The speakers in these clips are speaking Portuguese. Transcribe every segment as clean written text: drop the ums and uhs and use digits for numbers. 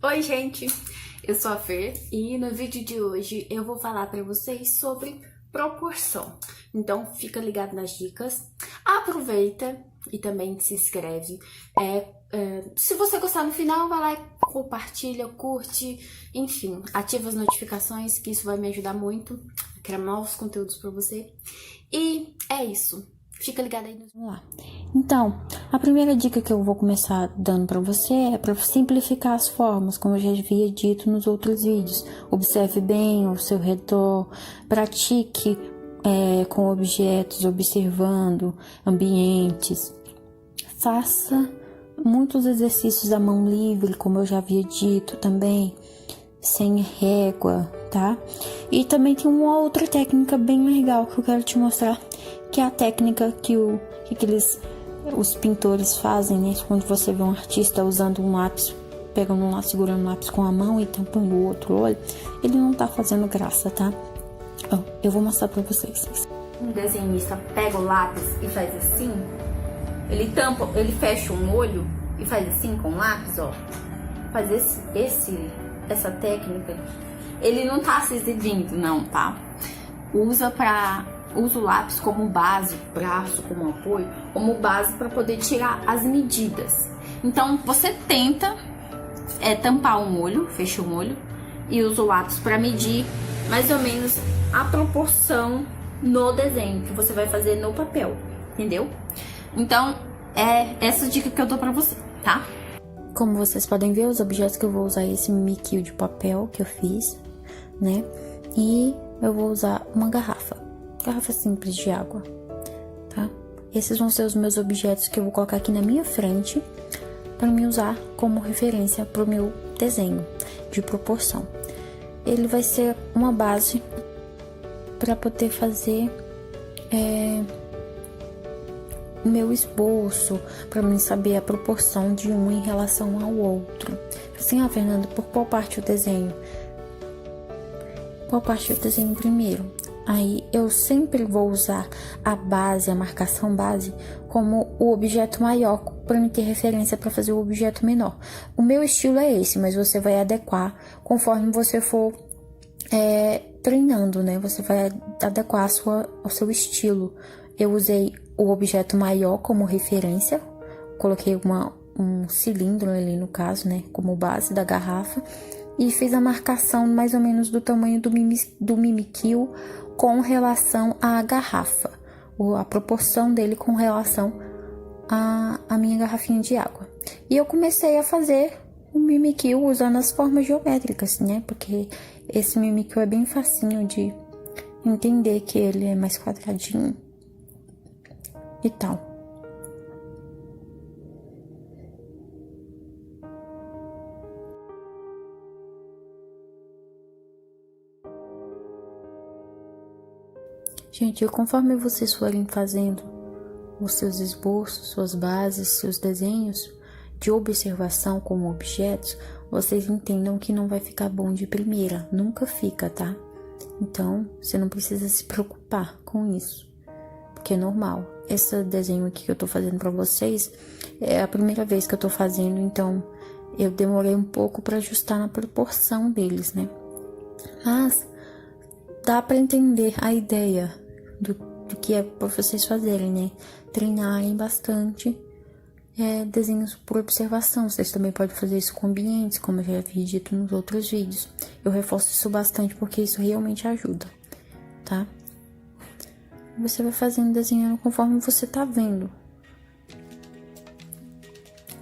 Oi, gente! Eu sou a Fer e no vídeo de hoje eu vou falar para vocês sobre proporção. Então, fica ligado nas dicas, aproveita e também se inscreve. Se você gostar no final, vai lá e compartilha, curte, enfim, ativa as notificações que isso vai me ajudar muito a criar novos conteúdos para você. E é isso. Fica ligado aí nos... Vamos lá. Então, a primeira dica que eu vou começar dando para você é para simplificar as formas, como eu já havia dito nos outros vídeos. Observe bem ao seu redor, pratique com objetos, observando ambientes. Faça muitos exercícios à mão livre, como eu já havia dito também, sem régua, tá? E também tem uma outra técnica bem legal que eu quero te mostrar, que é a técnica que os pintores fazem, né? Quando você vê um artista usando um lápis, pegando um lápis, segurando um lápis com a mão e tampando o outro olho, ele não tá fazendo graça, tá? Ó, eu vou mostrar pra vocês. Um desenhista pega o lápis e faz assim, ele fecha um olho e faz assim com o lápis, ó. Faz essa técnica. Ele não tá se exibindo, não, tá? Usa o lápis como base, braço como apoio, como base para poder tirar as medidas. Então, você tenta tampar um olho, fecha um olho e usa o lápis para medir mais ou menos a proporção no desenho que você vai fazer no papel, entendeu? Então, é essa dica que eu dou para você, tá? Como vocês podem ver, os objetos que eu vou usar é esse mimiquio de papel que eu fiz, né? E eu vou usar uma garrafa simples de água, tá? Esses vão ser os meus objetos que eu vou colocar aqui na minha frente para me usar como referência para o meu desenho de proporção. Ele vai ser uma base para poder fazer o meu esboço, para mim saber a proporção de um em relação ao outro. Assim, Fernanda, por qual parte eu desenho? Qual parte eu desenho primeiro? Aí eu sempre vou usar a base, a marcação base, como o objeto maior, para me ter referência para fazer o objeto menor. O meu estilo é esse, mas você vai adequar conforme você for treinando, né? Você vai adequar ao seu estilo. Eu usei o objeto maior como referência, coloquei um cilindro ali no caso, né? Como base da garrafa. E fiz a marcação mais ou menos do tamanho do mimiquio com relação à garrafa, ou a proporção dele com relação à minha garrafinha de água. E eu comecei a fazer o mimiquio usando as formas geométricas, né? Porque esse mimiquio é bem facinho de entender que ele é mais quadradinho e tal. Gente, conforme vocês forem fazendo os seus esboços, suas bases, seus desenhos de observação como objetos, vocês entendam que não vai ficar bom de primeira, nunca fica, tá? Então, você não precisa se preocupar com isso, porque é normal. Esse desenho aqui que eu tô fazendo pra vocês é a primeira vez que eu tô fazendo, então eu demorei um pouco pra ajustar na proporção deles, né? Mas dá pra entender a ideia do que é pra vocês fazerem, né? Treinarem bastante desenhos por observação. Vocês também podem fazer isso com ambientes, como eu já havia dito nos outros vídeos. Eu reforço isso bastante porque isso realmente ajuda, tá? Você vai fazendo, desenhando conforme você tá vendo.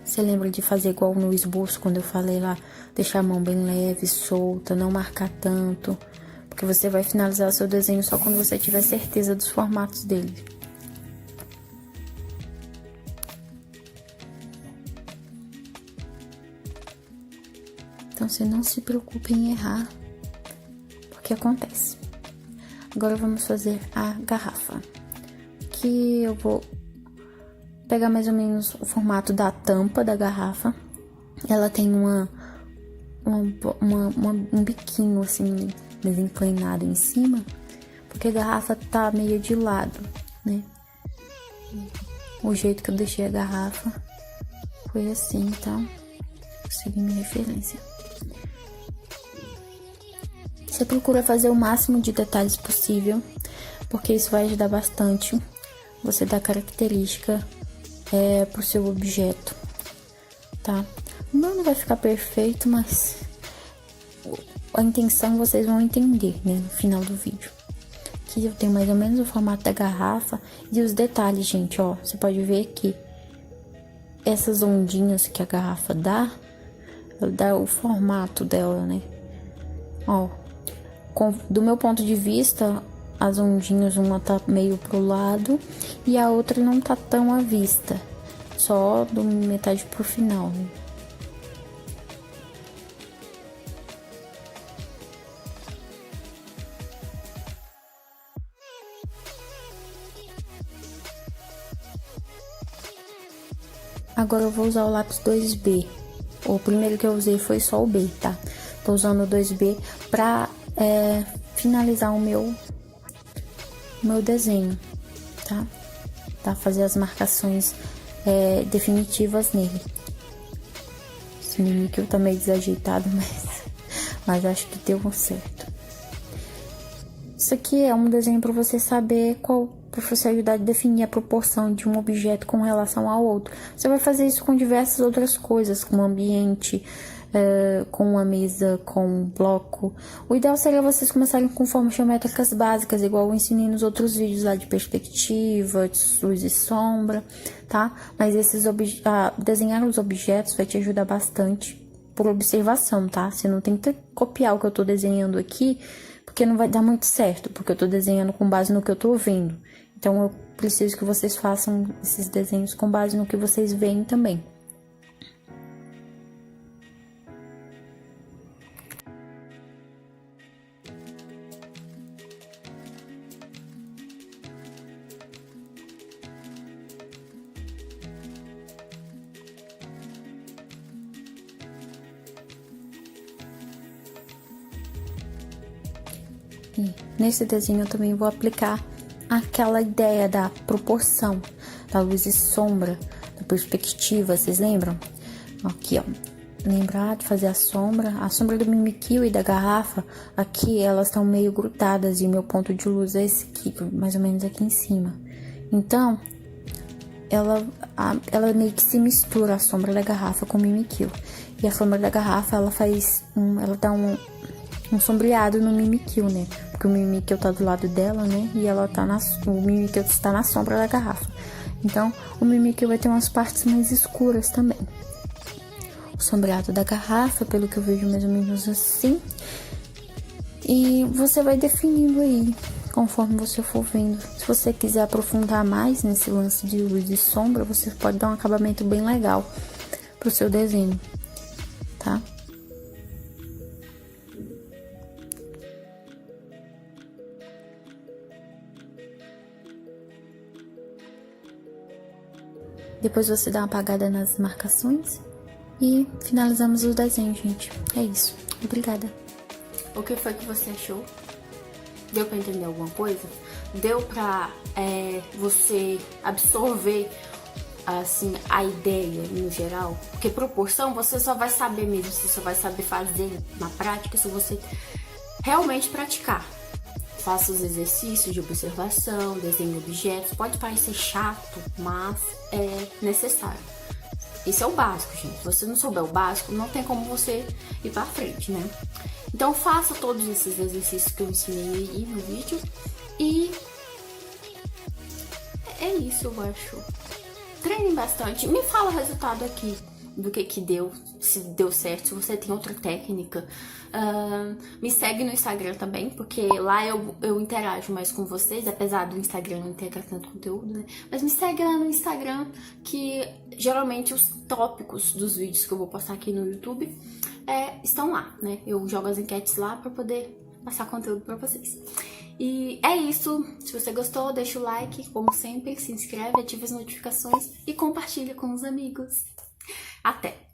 Você lembra de fazer igual no esboço, quando eu falei lá, deixar a mão bem leve, solta, não marcar tanto, porque você vai finalizar seu desenho só quando você tiver certeza dos formatos dele. Então, você não se preocupe em errar, porque acontece. Agora vamos fazer a garrafa, que eu vou pegar mais ou menos o formato da tampa da garrafa. Ela tem um biquinho assim, mais inclinado em cima, porque a garrafa tá meio de lado, né? O jeito que eu deixei a garrafa foi assim, então segui minha referência. Você procura fazer o máximo de detalhes possível, porque isso vai ajudar bastante você dar característica pro seu objeto, tá? O meu não vai ficar perfeito, mas a intenção vocês vão entender, né, no final do vídeo. Aqui eu tenho mais ou menos o formato da garrafa e os detalhes, gente, ó. Você pode ver que essas ondinhas que a garrafa dá, ela dá o formato dela, né? Ó, do meu ponto de vista, as ondinhas, uma tá meio pro lado e a outra não tá tão à vista, só do metade pro final, né? Agora eu vou usar o lápis 2B. O primeiro que eu usei foi só o B, tá? Tô usando o 2B pra finalizar o meu desenho, tá? Pra fazer as marcações definitivas nele. Esse mimiquinho tá meio desajeitado, mas acho que deu certo. Isso aqui é um desenho para você saber para você ajudar a definir a proporção de um objeto com relação ao outro. Você vai fazer isso com diversas outras coisas, com o ambiente, com uma mesa, com um bloco. O ideal seria vocês começarem com formas geométricas básicas, igual eu ensinei nos outros vídeos lá de perspectiva, de luz e sombra, tá? Mas desenhar os objetos vai te ajudar bastante por observação, tá? Você não tem que copiar o que eu tô desenhando aqui, porque não vai dar muito certo, porque eu tô desenhando com base no que eu tô vendo. Então, eu preciso que vocês façam esses desenhos com base no que vocês veem também. E nesse desenho eu também vou aplicar aquela ideia da proporção, da luz e sombra, da perspectiva, vocês lembram? Aqui, ó, lembrar de fazer a sombra do mimiquio e da garrafa, aqui elas estão meio grudadas e meu ponto de luz é esse aqui, mais ou menos aqui em cima. Então, ela meio que se mistura a sombra da garrafa com o mimiquio. E a sombra da garrafa, ela dá um sombreado no mimiquio, né? Porque o mimiquio tá do lado dela, né? E o mimiquio está na sombra da garrafa. Então, o mimiquio vai ter umas partes mais escuras também. O sombreado da garrafa, pelo que eu vejo mais ou menos assim. E você vai definindo aí, conforme você for vendo. Se você quiser aprofundar mais nesse lance de luz e sombra, você pode dar um acabamento bem legal pro seu desenho, tá? Depois você dá uma apagada nas marcações e finalizamos o desenho, gente. É isso. Obrigada. O que foi que você achou? Deu pra entender alguma coisa? Deu pra você absorver, assim, a ideia no geral? Porque proporção você só vai saber mesmo, você só vai saber fazer na prática se você realmente praticar. Faça os exercícios de observação, desenhe objetos. Pode parecer chato, mas é necessário. Esse é o básico, gente. Se você não souber o básico, não tem como você ir pra frente, né? Então, faça todos esses exercícios que eu ensinei aí no vídeo. E é isso, eu acho. Treine bastante. Me fala o resultado aqui do que deu, se deu certo, se você tem outra técnica. Me segue no Instagram também, porque lá eu interajo mais com vocês, apesar do Instagram não integrar tanto conteúdo, né? Mas me segue lá no Instagram, que geralmente os tópicos dos vídeos que eu vou postar aqui no YouTube estão lá, né? Eu jogo as enquetes lá pra poder passar conteúdo pra vocês. E é isso. Se você gostou, deixa o like, como sempre, se inscreve, ativa as notificações e compartilha com os amigos. Até!